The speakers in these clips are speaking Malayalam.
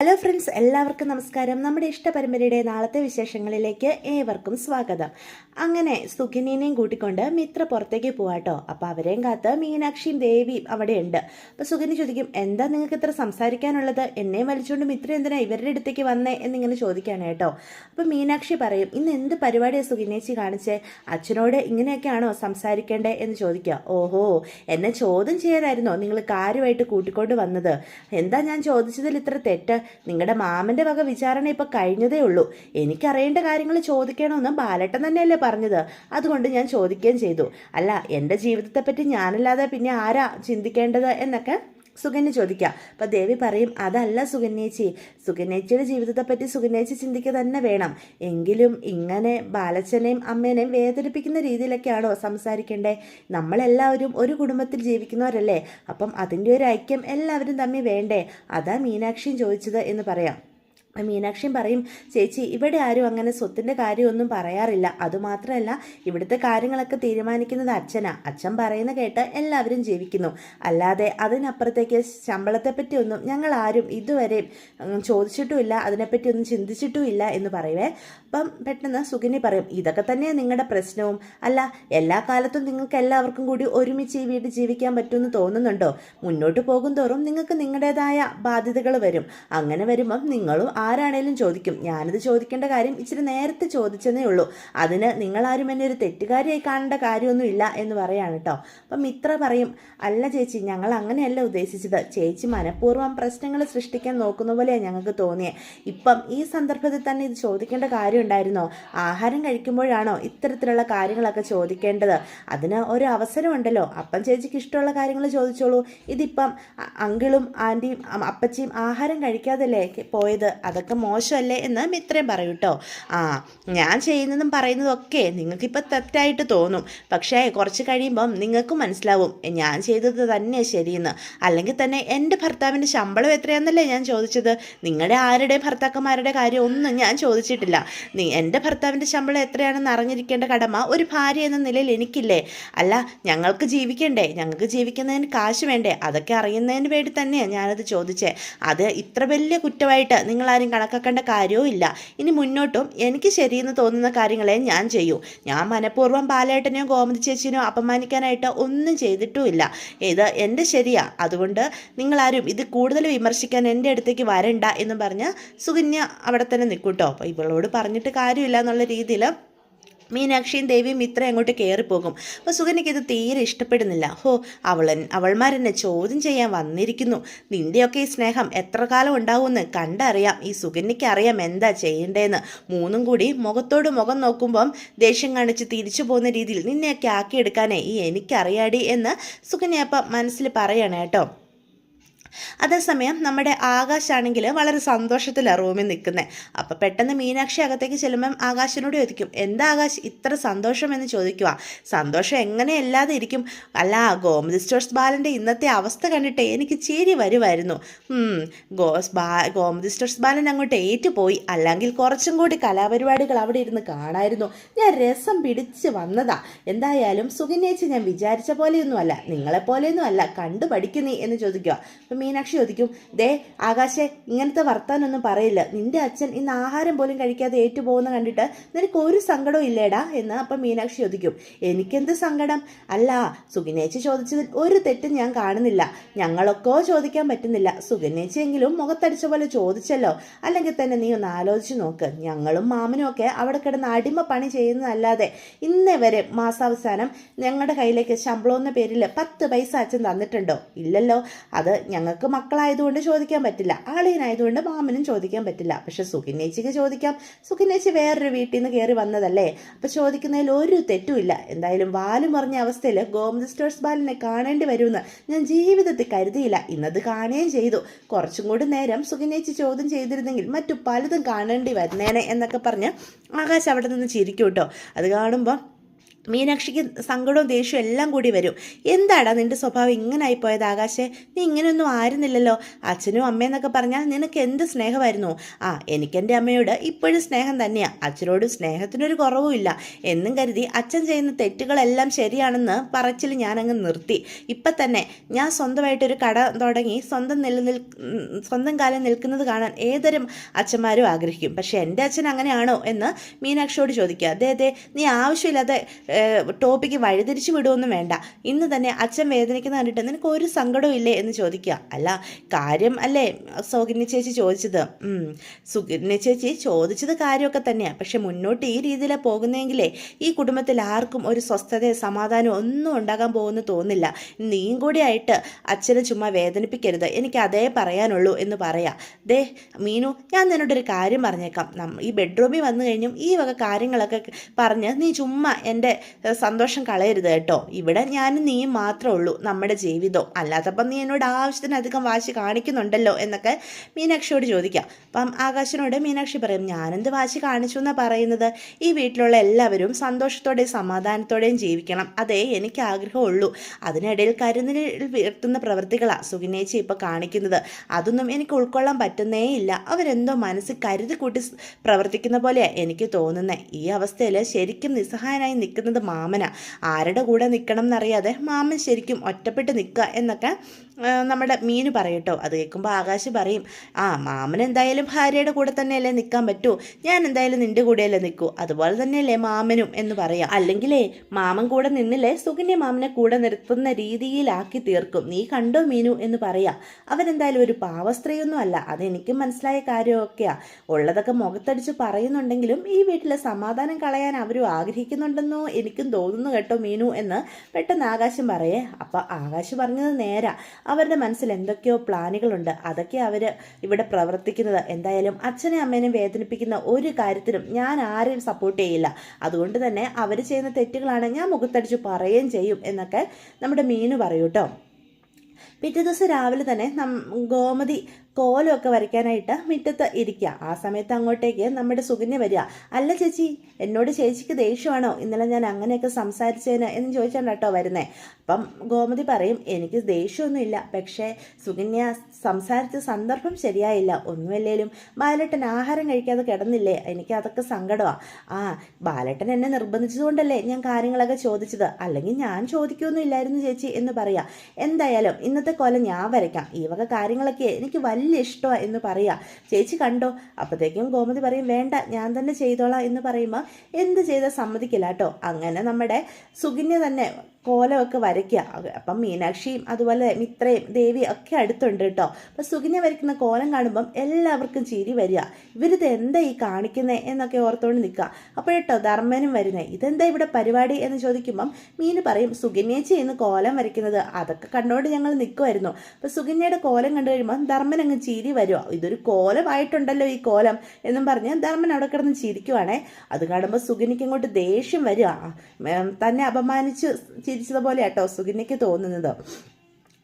ഹലോ ഫ്രണ്ട്സ്, എല്ലാവർക്കും നമസ്കാരം. നമ്മുടെ ഇഷ്ടപരമ്പരയുടെ നാളത്തെ വിശേഷങ്ങളിലേക്ക് ഏവർക്കും സ്വാഗതം. അങ്ങനെ സുഖിനീനെയും കൂട്ടിക്കൊണ്ട് മിത്ര പുറത്തേക്ക് പോവാട്ടോ. അപ്പോൾ അവരെയും കാത്ത് മീനാക്ഷിയും ദേവിയും അവിടെ ഉണ്ട്. അപ്പോൾ സുഖിനി ചോദിക്കും, എന്താ നിങ്ങൾക്ക് ഇത്ര സംസാരിക്കാനുള്ളത്? എന്നെയും വലിച്ചുകൊണ്ട് മിത്ര എന്തിനാ ഇവരുടെ അടുത്തേക്ക് വന്നേ എന്നിങ്ങനെ ചോദിക്കുകയാണ് കേട്ടോ. അപ്പോൾ മീനാക്ഷി പറയും, ഇന്ന് എന്ത് പരിപാടിയാണ് സുഖിനേച്ചി കാണിച്ചേ? അച്ഛനോട് ഇങ്ങനെയൊക്കെയാണോ സംസാരിക്കേണ്ടേ എന്ന് ചോദിക്കുക. ഓഹോ, എന്നെ ചോദ്യം ചെയ്യാനായിരുന്നോ നിങ്ങൾ കാര്യമായിട്ട് കൂട്ടിക്കൊണ്ട് വന്നത്? എന്താ ഞാൻ ചോദിച്ചതിൽ ഇത്ര തെറ്റ്? നിങ്ങളുടെ മാമൻ്റെ വക വിചാരണ ഇപ്പം കഴിഞ്ഞതേ ഉള്ളൂ. എനിക്കറിയേണ്ട കാര്യങ്ങൾ ചോദിക്കണമെന്ന് ബാലേട്ടൻ തന്നെയല്ലേ പറഞ്ഞത്. അതുകൊണ്ട് ഞാൻ ചോദിക്കുകയും ചെയ്തു. അല്ല, എൻ്റെ ജീവിതത്തെപ്പറ്റി ഞാനല്ലാതെ പിന്നെ ആരാ ചിന്തിക്കേണ്ടത് എന്നൊക്കെ സുകന്യ ചോദിക്കാം. അപ്പം ദേവി പറയും, അതല്ല സുകന്യേച്ചി, സുകന്യേച്ചിയുടെ ജീവിതത്തെപ്പറ്റി സുകന്യേച്ചി ചിന്തിക്കുക തന്നെ വേണം. എങ്കിലും ഇങ്ങനെ ബാലച്ചനെയും അമ്മേനെയും വേദനിപ്പിക്കുന്ന രീതിയിലൊക്കെയാണോ സംസാരിക്കേണ്ടേ? നമ്മളെല്ലാവരും ഒരു കുടുംബത്തിൽ ജീവിക്കുന്നവരല്ലേ. അപ്പം അതിൻ്റെ ഒരു ഐക്യം എല്ലാവരും തമ്മിൽ വേണ്ടേ? അതാ മീനാക്ഷിയും ചോദിച്ചത് എന്ന് പറയാം. മീനാക്ഷിയും പറയും, ചേച്ചി, ഇവിടെ ആരും അങ്ങനെ സ്വത്തിൻ്റെ കാര്യമൊന്നും പറയാറില്ല. അതുമാത്രമല്ല, ഇവിടുത്തെ കാര്യങ്ങളൊക്കെ തീരുമാനിക്കുന്നത് അച്ഛനാ. അച്ഛൻ പറയുന്ന കേട്ട് എല്ലാവരും ജീവിക്കുന്നു. അല്ലാതെ അതിനപ്പുറത്തേക്ക് ശമ്പളത്തെപ്പറ്റിയൊന്നും ഞങ്ങൾ ആരും ഇതുവരെ ചോദിച്ചിട്ടുമില്ല, അതിനെപ്പറ്റിയൊന്നും ചിന്തിച്ചിട്ടുമില്ല എന്ന് പറയുവേ. അപ്പം പെട്ടെന്ന് സുഗിനി പറയും, ഇതൊക്കെ തന്നെയാണ് നിങ്ങളുടെ പ്രശ്നവും. അല്ല, എല്ലാ കാലത്തും നിങ്ങൾക്ക് എല്ലാവർക്കും കൂടി ഒരുമിച്ച് ഈ വീട്ടിൽ ജീവിക്കാൻ പറ്റുമെന്ന് തോന്നുന്നുണ്ടോ? മുന്നോട്ട് പോകും തോറും നിങ്ങൾക്ക് നിങ്ങളുടേതായ ബാധ്യതകൾ വരും. അങ്ങനെ വരുമ്പം നിങ്ങളും ആരാണേലും ചോദിക്കും. ഞാനിത് ചോദിക്കേണ്ട കാര്യം ഇച്ചിരി നേരത്തെ ചോദിച്ചതേ ഉള്ളൂ. അതിന് നിങ്ങളാരും എന്നെ ഒരു തെറ്റുകാരിയായി കാണേണ്ട കാര്യമൊന്നും ഇല്ല എന്ന് പറയാണ് കേട്ടോ. അപ്പം മിത്ര പറയും, അല്ല ചേച്ചി, ഞങ്ങൾ അങ്ങനെയല്ല ഉദ്ദേശിച്ചത്. ചേച്ചി മനഃപൂർവ്വം പ്രശ്നങ്ങൾ സൃഷ്ടിക്കാൻ നോക്കുന്ന പോലെയാണ് ഞങ്ങൾക്ക് തോന്നിയത്. ഇപ്പം ഈ സന്ദർഭത്തിൽ തന്നെ ഇത് ചോദിക്കേണ്ട കാര്യം ഉണ്ടായിരുന്നോ? ആഹാരം കഴിക്കുമ്പോഴാണോ ഇത്തരത്തിലുള്ള കാര്യങ്ങളൊക്കെ ചോദിക്കേണ്ടത്? അതിന് ഒരു അവസരമുണ്ടല്ലോ. അപ്പം ചേച്ചിക്ക് ഇഷ്ടമുള്ള കാര്യങ്ങൾ ചോദിച്ചോളൂ. ഇതിപ്പം അങ്കിളും ആൻറ്റിയും അപ്പച്ചിയും ആഹാരം കഴിക്കാതല്ലേ പോയത്? അതൊക്കെ മോശമല്ലേ എന്ന് മിത്രയും പറയൂ കേട്ടോ. ഞാൻ ചെയ്യുന്നതും പറയുന്നതും ഒക്കെ നിങ്ങൾക്കിപ്പോൾ തെറ്റായിട്ട് തോന്നും. പക്ഷേ കുറച്ച് കഴിയുമ്പം നിങ്ങൾക്കും മനസ്സിലാവും ഞാൻ ചെയ്തത് തന്നെ ശരിയെന്ന്. അല്ലെങ്കിൽ തന്നെ എൻ്റെ ഭർത്താവിൻ്റെ ശമ്പളം എത്രയാണെന്നല്ലേ ഞാൻ ചോദിച്ചത്. നിങ്ങളുടെ ആരുടെയും ഭർത്താക്കന്മാരുടെ കാര്യം ഒന്നും ഞാൻ ചോദിച്ചിട്ടില്ല. എൻ്റെ ഭർത്താവിൻ്റെ ശമ്പളം എത്രയാണെന്ന് അറിഞ്ഞിരിക്കേണ്ട കടമ ഒരു ഭാര്യ എന്ന നിലയിൽ എനിക്കില്ലേ? അല്ല, ഞങ്ങൾക്ക് ജീവിക്കണ്ടേ? ഞങ്ങൾക്ക് ജീവിക്കുന്നതിന് കാശ് വേണ്ടേ? അതൊക്കെ അറിയുന്നതിന് വേണ്ടി തന്നെയാണ് ഞാനത് ചോദിച്ചേ. അത് ഇത്ര വലിയ കുറ്റമായിട്ട് നിങ്ങളാരും കണക്കാക്കേണ്ട കാര്യവും ഇല്ല. ഇനി മുന്നോട്ടും എനിക്ക് ശരിയെന്ന് തോന്നുന്ന കാര്യങ്ങളെ ഞാൻ ചെയ്യൂ. ഞാൻ മനഃപൂർവ്വം ബാലേട്ടനെയോ ഗോമതി ചേച്ചിനെയോ അപമാനിക്കാനായിട്ട് ഒന്നും ചെയ്തിട്ടുമില്ല. ഇത് എൻ്റെ ശരിയാ. അതുകൊണ്ട് നിങ്ങളാരും ഇത് കൂടുതൽ വിമർശിക്കാൻ എൻ്റെ അടുത്തേക്ക് വരണ്ട എന്ന് പറഞ്ഞ് സുകന്യ അവിടെ തന്നെ നിൽക്കൂട്ടോ. അപ്പോൾ ഇവളോട് പറഞ്ഞിട്ട് കാര്യമില്ല എന്നുള്ള രീതിയിൽ മീനാക്ഷിയും ദേവിയും ഇത്ര അങ്ങോട്ട് കയറിപ്പോകും. അപ്പോൾ സുകന്യയ്ക്ക് ഇത് തീരെ ഇഷ്ടപ്പെടുന്നില്ല. അവൾമാരെന്നെ ചോദ്യം ചെയ്യാൻ വന്നിരിക്കുന്നു. നിൻ്റെയൊക്കെ ഈ സ്നേഹം എത്ര കാലം ഉണ്ടാവുമെന്ന് കണ്ടറിയാം. ഈ സുകന്യയ്ക്ക് അറിയാം എന്താ ചെയ്യേണ്ടതെന്ന്. മൂന്നും കൂടി മുഖത്തോട് മുഖം നോക്കുമ്പം ദേഷ്യം കാണിച്ച് തിരിച്ചു പോകുന്ന രീതിയിൽ നിന്നെയൊക്കെ ആക്കിയെടുക്കാനേ ഈ എനിക്കറിയാടി എന്ന് സുകന്യ അപ്പം മനസ്സിൽ പറയണേ കേട്ടോ. അതേസമയം നമ്മുടെ ആകാശാണെങ്കിൽ വളരെ സന്തോഷത്തിലാണ് റൂമിൽ നിൽക്കുന്നത്. അപ്പോൾ പെട്ടെന്ന് മീനാക്ഷി അകത്തേക്ക് ചെല്ലുമ്പം ആകാശിനോട് ചോദിക്കും, എന്താ ആകാശ് ഇത്ര സന്തോഷം എന്ന് ചോദിക്കുക. സന്തോഷം എങ്ങനെയല്ലാതെ ഇരിക്കും? അല്ല, ഗോമതി സ്റ്റോഴ്സ് ബാലൻ്റെ ഇന്നത്തെ അവസ്ഥ കണ്ടിട്ട് എനിക്ക് ചിരി വരുമായിരുന്നു. ഗോമതി സ്റ്റോഴ്സ് ബാലൻ അങ്ങോട്ട് ഏറ്റുപോയി. അല്ലെങ്കിൽ കുറച്ചും കൂടി കലാപരിപാടികൾ അവിടെ ഇരുന്ന് കാണായിരുന്നു. ഞാൻ രസം പിടിച്ച് വന്നതാ. എന്തായാലും സുകന്യേച്ചി ഞാൻ വിചാരിച്ച പോലെയൊന്നുമല്ല, നിങ്ങളെപ്പോലെയൊന്നുമല്ല, കണ്ടു പഠിക്കുന്നീ എന്ന് ചോദിക്കുക. അപ്പം മീനാക്ഷി ചോദിക്കും, ദേ ആകാശേ, ഇങ്ങനത്തെ വർത്താനൊന്നും പറയില്ല. നിന്റെ അച്ഛൻ ഇന്ന് ആഹാരം പോലും കഴിക്കാതെ ഏറ്റുപോകുന്ന കണ്ടിട്ട് നിനക്ക് ഒരു സങ്കടവും ഇല്ലേടാ എന്ന് അപ്പം മീനാക്ഷി ചോദിക്കും. എനിക്കെന്ത് സങ്കടം? അല്ല, സുകന്യേച്ചി ചോദിച്ചതിൽ ഒരു തെറ്റും ഞാൻ കാണുന്നില്ല. ഞങ്ങളൊക്കെ ചോദിക്കാൻ പറ്റുന്നില്ല. സുകന്യേച്ചിയെങ്കിലും മുഖത്തടിച്ച പോലെ ചോദിച്ചല്ലോ. അല്ലെങ്കിൽ തന്നെ നീ ഒന്ന് ആലോചിച്ച് നോക്ക്. ഞങ്ങളും മാമനും ഒക്കെ അവിടെ കിടന്ന് അടിമ പണി ചെയ്യുന്നതല്ലാതെ ഇന്നേ വരെ മാസാവസാനം ഞങ്ങളുടെ കയ്യിലേക്ക് ശമ്പളം എന്ന പേരിൽ 10 പൈസ അച്ഛൻ തന്നിട്ടുണ്ടോ? ഇല്ലല്ലോ. അത് ഞങ്ങൾക്ക് മക്കളായതുകൊണ്ട് ചോദിക്കാൻ പറ്റില്ല, ആളിയനായതുകൊണ്ട് മാമനും ചോദിക്കാൻ പറ്റില്ല. പക്ഷെ സുകന്യേച്ചിക്ക് ചോദിക്കാം. സുകന്യേച്ചി വേറൊരു വീട്ടിൽ നിന്ന് കയറി വന്നതല്ലേ. അപ്പോൾ ചോദിക്കുന്നതിൽ ഒരു തെറ്റുമില്ല. എന്തായാലും വാലും പറഞ്ഞ അവസ്ഥയിൽ ഗോമതി സ്റ്റോഴ്സ് ബാലനെ കാണേണ്ടി വരുമെന്ന് ഞാൻ ജീവിതത്തിൽ കരുതിയില്ല. ഇന്നത് കാണുകയും ചെയ്തു. കുറച്ചും കൂടി നേരം സുകന്യേച്ചി ചോദ്യം ചെയ്തിരുന്നെങ്കിൽ മറ്റു പലതും കാണേണ്ടി വരുന്നേനെ എന്നൊക്കെ പറഞ്ഞ് ആകാശ് അവിടെ നിന്ന് ചിരിക്കും കേട്ടോ. അത് കാണുമ്പോൾ മീനാക്ഷിക്ക് സങ്കടവും ദേഷ്യവും എല്ലാം കൂടി വരും. എന്താടാ നിന്റെ സ്വഭാവം ഇങ്ങനെ ആയിപ്പോയത് ആകാശേ? നീ ഇങ്ങനെയൊന്നും ആയിരുന്നില്ലല്ലോ. അച്ഛനും അമ്മയെന്നൊക്കെ പറഞ്ഞാൽ നിനക്ക് എന്ത് സ്നേഹമായിരുന്നു. എനിക്കെൻ്റെ അമ്മയോട് ഇപ്പോഴും സ്നേഹം തന്നെയാണ്. അച്ഛനോട് സ്നേഹത്തിനൊരു കുറവുമില്ല എന്നും കരുതി അച്ഛൻ ചെയ്യുന്ന തെറ്റുകളെല്ലാം ശരിയാണെന്ന് പറച്ചിൽ ഞാനങ്ങ് നിർത്തി. ഇപ്പം തന്നെ ഞാൻ സ്വന്തമായിട്ടൊരു കട തുടങ്ങി സ്വന്തം കാലം നിൽക്കുന്നത് കാണാൻ ഏതൊരു അച്ഛന്മാരും ആഗ്രഹിക്കും. പക്ഷെ എൻ്റെ അച്ഛൻ അങ്ങനെയാണോ എന്ന് മീനാക്ഷിയോട് ചോദിക്കുക. അതെ നീ ആവശ്യമില്ലാതെ ടോപ്പിക്ക് വഴിതിരിച്ചു വിടുമൊന്നും വേണ്ട. ഇന്ന് തന്നെ അച്ഛൻ വേദനിക്കുന്ന കണ്ടിട്ട് നിനക്ക് ഒരു സങ്കടവും ഇല്ലേ എന്ന് ചോദിക്കുക. അല്ല കാര്യം അല്ലേ സൗകന്യ ചേച്ചി ചോദിച്ചത്? സുകന്യ ചേച്ചി ചോദിച്ചത് കാര്യമൊക്കെ തന്നെയാണ്. പക്ഷെ മുന്നോട്ട് ഈ രീതിയിലാണ് പോകുന്നതെങ്കിലേ ഈ കുടുംബത്തിൽ ആർക്കും ഒരു സ്വസ്ഥതയോ സമാധാനമോ ഒന്നും ഉണ്ടാകാൻ പോകുമെന്ന് തോന്നില്ല. നീയും കൂടി ആയിട്ട് അച്ഛനെ ചുമ്മാ വേദനിപ്പിക്കരുത്, എനിക്ക് അതേ പറയാനുള്ളൂ എന്ന് പറയാം. ദേ മീനു, ഞാൻ നിന്നോടൊരു കാര്യം പറഞ്ഞേക്കാം. ഈ ബെഡ്റൂമിൽ വന്നു കഴിഞ്ഞും ഈ വക കാര്യങ്ങളൊക്കെ പറഞ്ഞ് നീ ചുമ്മാ എൻ്റെ സന്തോഷം കളയരുത് കേട്ടോ. ഇവിടെ ഞാനും നീയും മാത്രമേ ഉള്ളൂ നമ്മുടെ ജീവിതം. അല്ലാത്തപ്പം നീ എന്നോട് ആവശ്യത്തിനധികം വാശി കാണിക്കുന്നുണ്ടല്ലോ എന്നൊക്കെ മീനാക്ഷിയോട് ചോദിക്കാം. അപ്പം ആകാശിനോട് മീനാക്ഷി പറയും, ഞാനെന്ത് വാശി കാണിച്ചു എന്നാണ് പറയുന്നത്? ഈ വീട്ടിലുള്ള എല്ലാവരും സന്തോഷത്തോടെയും സമാധാനത്തോടെയും ജീവിക്കണം, അതേ എനിക്ക് ആഗ്രഹമുള്ളൂ. അതിനിടയിൽ കരുതലിൽ വീർത്തുന്ന പ്രവൃത്തികളാണ് സുകന്യേച്ചി ഇപ്പോൾ കാണിക്കുന്നത്. അതൊന്നും എനിക്ക് ഉൾക്കൊള്ളാൻ പറ്റുന്നേ ഇല്ല. അവരെന്തോ മനസ്സിൽ കരുതി കൂട്ടി പ്രവർത്തിക്കുന്ന പോലെയാണ് എനിക്ക് തോന്നുന്നത്. ഈ അവസ്ഥയിൽ ശരിക്കും നിസ്സഹായനായി നിൽക്കുന്നത് മാമന. ആരുടെ കൂടെ നിൽക്കണം എന്നറിയാതെ മാമൻ ശരിക്കും ഒറ്റപ്പെട്ട് നിൽക്കുക എന്നൊക്കെ നമ്മുടെ മീനു പറയട്ടോ. അത് കേൾക്കുമ്പോൾ ആകാശ് പറയും, മാമൻ എന്തായാലും ഭാര്യയുടെ കൂടെ തന്നെയല്ലേ നിൽക്കാൻ പറ്റൂ, ഞാൻ എന്തായാലും നിൻ്റെ കൂടെയല്ലേ നിൽക്കൂ, അതുപോലെ തന്നെയല്ലേ മാമനും എന്ന് പറയാം. അല്ലെങ്കിലേ മാമൻ കൂടെ നിന്നില്ലേ സുകന്യ മാമനെ കൂടെ നിർത്തുന്ന രീതിയിലാക്കി തീർക്കും. നീ കണ്ടോ മീനു എന്ന് പറയാം. അവരെന്തായാലും ഒരു പാവസ്ത്രീയൊന്നും അല്ല, അതെനിക്കും മനസ്സിലായ കാര്യമൊക്കെയാണ്. ഉള്ളതൊക്കെ മുഖത്തടിച്ച് പറയുന്നുണ്ടെങ്കിലും ഈ വീട്ടിലെ സമാധാനം കളയാൻ അവരും ആഗ്രഹിക്കുന്നുണ്ടെന്നോ എനിക്കും തോന്നുന്നു കേട്ടോ മീനു എന്ന് പെട്ടെന്ന് ആകാശം പറയേ. അപ്പം ആകാശ് പറഞ്ഞത് നേരാ. അവരുടെ മനസ്സിൽ എന്തൊക്കെയോ പ്ലാനുകളുണ്ട്, അതൊക്കെ അവർ ഇവിടെ പ്രവർത്തിക്കുന്നത്. എന്തായാലും അച്ഛനെയും അമ്മേനെയും വേദനിപ്പിക്കുന്ന ഒരു കാര്യത്തിനും ഞാൻ ആരെയും സപ്പോർട്ട് ചെയ്യില്ല. അതുകൊണ്ട് തന്നെ അവർ ചെയ്യുന്ന തെറ്റുകളാണ് ഞാൻ മുഖത്തടിച്ച് പറയുകയും ചെയ്യും എന്നൊക്കെ നമ്മുടെ മീനു പറയൂട്ടോ. പിറ്റേ ദിവസം രാവിലെ തന്നെ ഗോമതി കോലമൊക്കെ വരയ്ക്കാനായിട്ട് മുറ്റത്ത് ഇരിക്കുക. ആ സമയത്ത് അങ്ങോട്ടേക്ക് നമ്മുടെ സുകന്യ വരിക. അല്ല ചേച്ചി, എന്നോട് ചേച്ചിക്ക് ദേഷ്യമാണോ ഇന്നലെ ഞാൻ അങ്ങനെയൊക്കെ സംസാരിച്ചതിന് എന്ന് ചോദിച്ചാണ് കേട്ടോ വരുന്നേ. അപ്പം ഗോമതി പറയും, എനിക്ക് ദേഷ്യമൊന്നുമില്ല, പക്ഷേ സുകന്യ സംസാരിച്ച സന്ദർഭം ശരിയായില്ല. ഒന്നുമല്ലേലും ബാലേട്ടൻ ആഹാരം കഴിക്കാതെ കിടന്നില്ലേ, എനിക്ക് അതൊക്കെ സങ്കടമാണ്. ബാലേട്ടൻ എന്നെ നിർബന്ധിച്ചതുകൊണ്ടല്ലേ ഞാൻ കാര്യങ്ങളൊക്കെ ചോദിച്ചത്, അല്ലെങ്കിൽ ഞാൻ ചോദിക്കുകയൊന്നും ഇല്ലായിരുന്നു ചേച്ചി എന്ന് പറയാം. എന്തായാലും ഇന്നത്തെ കോലം ഞാൻ വരയ്ക്കാം, ഈ വക കാര്യങ്ങളൊക്കെ എനിക്ക് വലിയ ഇഷ്ടമാണ് എന്ന് പറയാം. ചേച്ചി കണ്ടോ? അപ്പോഴത്തേക്കും ഗോമതി പറയും, വേണ്ട ഞാൻ തന്നെ ചെയ്തോളാം എന്ന് പറയുമ്പോൾ എന്ത് ചെയ്താൽ സമ്മതിക്കില്ല കേട്ടോ. അങ്ങനെ നമ്മുടെ സുകന്യ തന്നെ കോലമൊക്കെ വരയ്ക്കുക. അപ്പം മീനാക്ഷിയും അതുപോലെ മിത്രയും ദേവി ഒക്കെ അടുത്തുണ്ട് കേട്ടോ. അപ്പം സുകന്യ വരയ്ക്കുന്ന കോലം കാണുമ്പം എല്ലാവർക്കും ചിരി വരിക. ഇവരിത് എന്താ ഈ കാണിക്കുന്നത് എന്നൊക്കെ ഓർത്തുകൊണ്ട് നിൽക്കുക. അപ്പോഴേട്ടോ ധർമ്മനും വരുന്നേ. ഇതെന്താ ഇവിടെ പരിപാടി എന്ന് ചോദിക്കുമ്പം മീന് പറയും, സുകന്യേച്ചി ഇന്ന് കോലം വരയ്ക്കുന്നത്, അതൊക്കെ കണ്ടോണ്ട് ഞങ്ങൾ നിൽക്കുമായിരുന്നു. അപ്പം സുകന്യയുടെ കോലം കണ്ടു കഴിയുമ്പോൾ ധർമ്മൻ അങ്ങ് ചിരി വരുക. ഇതൊരു കോലമായിട്ടുണ്ടല്ലോ ഈ കോലം എന്നും പറഞ്ഞ് ധർമ്മൻ അവിടെ കിടന്ന് ചിരിക്കുവാണേ. അത് കാണുമ്പോൾ സുകന്യയ്ക്ക് ഇങ്ങോട്ട് ദേഷ്യം വരിക. തന്നെ അപമാനിച്ച് ചിരിച്ചതുപോലെ കേട്ടോ സുകന്യയ്ക്ക് തോന്നുന്നത്.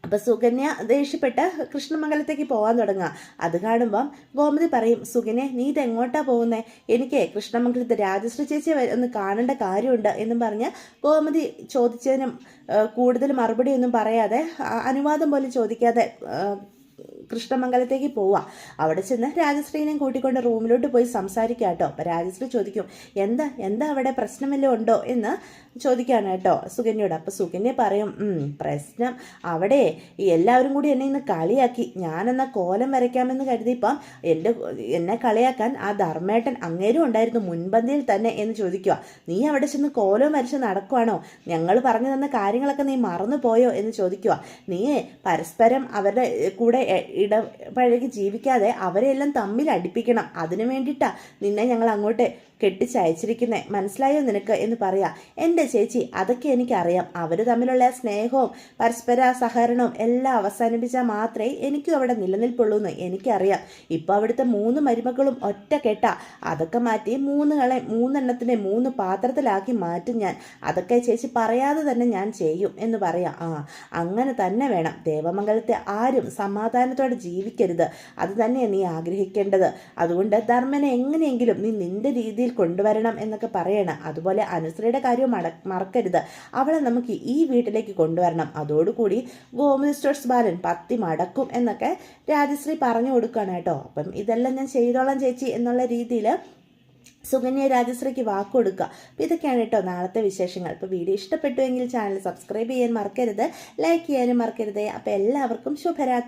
അപ്പം സുകന്യ ദേഷ്യപ്പെട്ട് കൃഷ്ണമംഗലത്തേക്ക് പോകാൻ തുടങ്ങുക. അത് കാണുമ്പം ഗോമതി പറയും, സുകന്യ നീ ഇതെങ്ങോട്ടാ പോകുന്നേ? എനിക്ക് കൃഷ്ണമംഗലത്ത് രാജശ്രീ ചേച്ചി ഒന്ന് കാണേണ്ട കാര്യമുണ്ട് എന്നും പറഞ്ഞ് ഗോമതി ചോദിച്ചതിനും കൂടുതൽ മറുപടിയൊന്നും പറയാതെ അനുവാദം പോലും ചോദിക്കാതെ കൃഷ്ണമംഗലത്തേക്ക് പോവാം. അവിടെ ചെന്ന് രാജശ്രീനെയും കൂട്ടിക്കൊണ്ട് റൂമിലോട്ട് പോയി സംസാരിക്കാം കേട്ടോ. അപ്പം രാജശ്രീ ചോദിക്കും, എന്താ അവിടെ പ്രശ്നമല്ലോ ഉണ്ടോ എന്ന് ചോദിക്കുകയാണ് കേട്ടോ സുകന്യയോട്. അപ്പം സുകന്യ പറയും, പ്രശ്നം അവിടെ എല്ലാവരും കൂടി എന്നെ ഇന്ന് കളിയാക്കി. ഞാനെന്നാൽ കോലം വരയ്ക്കാമെന്ന് കരുതിയപ്പം എന്നെ കളിയാക്കാൻ ആ ധർമ്മേട്ടൻ അങ്ങേരും ഉണ്ടായിരുന്നു മുൻപന്തിയിൽ തന്നെ എന്ന് ചോദിക്കുക. നീ അവിടെ ചെന്ന് കോലം വരച്ച് നടക്കുവാണോ? ഞങ്ങൾ പറഞ്ഞു തന്ന കാര്യങ്ങളൊക്കെ നീ മറന്നു പോയോ എന്ന് ചോദിക്കുക. നീ പരസ്പരം അവരുടെ കൂടെ ഇടപഴകി ജീവിക്കാതെ അവരെല്ലാം തമ്മിൽ അടുപ്പിക്കണം. അതിനു വേണ്ടിയിട്ടാണ് നിന്നെ ഞങ്ങൾ അങ്ങോട്ട് കെട്ടിച്ചയച്ചിരിക്കുന്നേ, മനസ്സിലായോ നിനക്ക് എന്ന് പറയാം. എൻ്റെ ചേച്ചി അതൊക്കെ എനിക്കറിയാം. അവർ തമ്മിലുള്ള സ്നേഹവും പരസ്പര സഹകരണവും എല്ലാം അവസാനിപ്പിച്ചാൽ മാത്രമേ എനിക്കും അവിടെ നിലനിൽപ്പുള്ളൂ എന്ന് എനിക്കറിയാം. ഇപ്പോൾ അവിടുത്തെ 3 മരുമക്കളും ഒറ്റ കെട്ടാ. അതൊക്കെ മാറ്റി 3 പാത്രത്തിലാക്കി മാറ്റും ഞാൻ. അതൊക്കെ ചേച്ചി പറയാതെ തന്നെ ഞാൻ ചെയ്യും എന്ന് പറയാം. അങ്ങനെ തന്നെ വേണം. ദേവമംഗലത്തെ ആരും സമാധാനത്തോടെ ജീവിക്കരുത്, അത് തന്നെയാണ് നീ ആഗ്രഹിക്കേണ്ടത്. അതുകൊണ്ട് ധർമ്മനെ എങ്ങനെയെങ്കിലും നീ നിൻ്റെ രീതിയിൽ രീതിയിൽ കൊണ്ടുവരണം എന്നൊക്കെ പറയണം. അതുപോലെ അനുശ്രീയുടെ കാര്യം മറക്കരുത്, അവളെ നമുക്ക് ഈ വീട്ടിലേക്ക് കൊണ്ടുവരണം. അതോടുകൂടി ഗോമതി സ്റ്റോഴ്സ് ബാലൻ പത്തി മടക്കും എന്നൊക്കെ രാജശ്രീ പറഞ്ഞു കൊടുക്കുകയാണ് കേട്ടോ. അപ്പം ഇതെല്ലാം ഞാൻ ചെയ്തോളാം ചേച്ചി എന്നുള്ള രീതിയിൽ സുകന്യ രാജശ്രീക്ക് വാക്ക് കൊടുക്കുക. അപ്പോൾ ഇതൊക്കെയാണ് കേട്ടോ നാളത്തെ വിശേഷങ്ങൾ. ഇപ്പോൾ വീഡിയോ ഇഷ്ടപ്പെട്ടുവെങ്കിൽ ചാനൽ സബ്സ്ക്രൈബ് ചെയ്യാൻ മറക്കരുത്, ലൈക്ക് ചെയ്യാനും മറക്കരുത്. അപ്പോൾ എല്ലാവർക്കും ശുഭരാത്രി.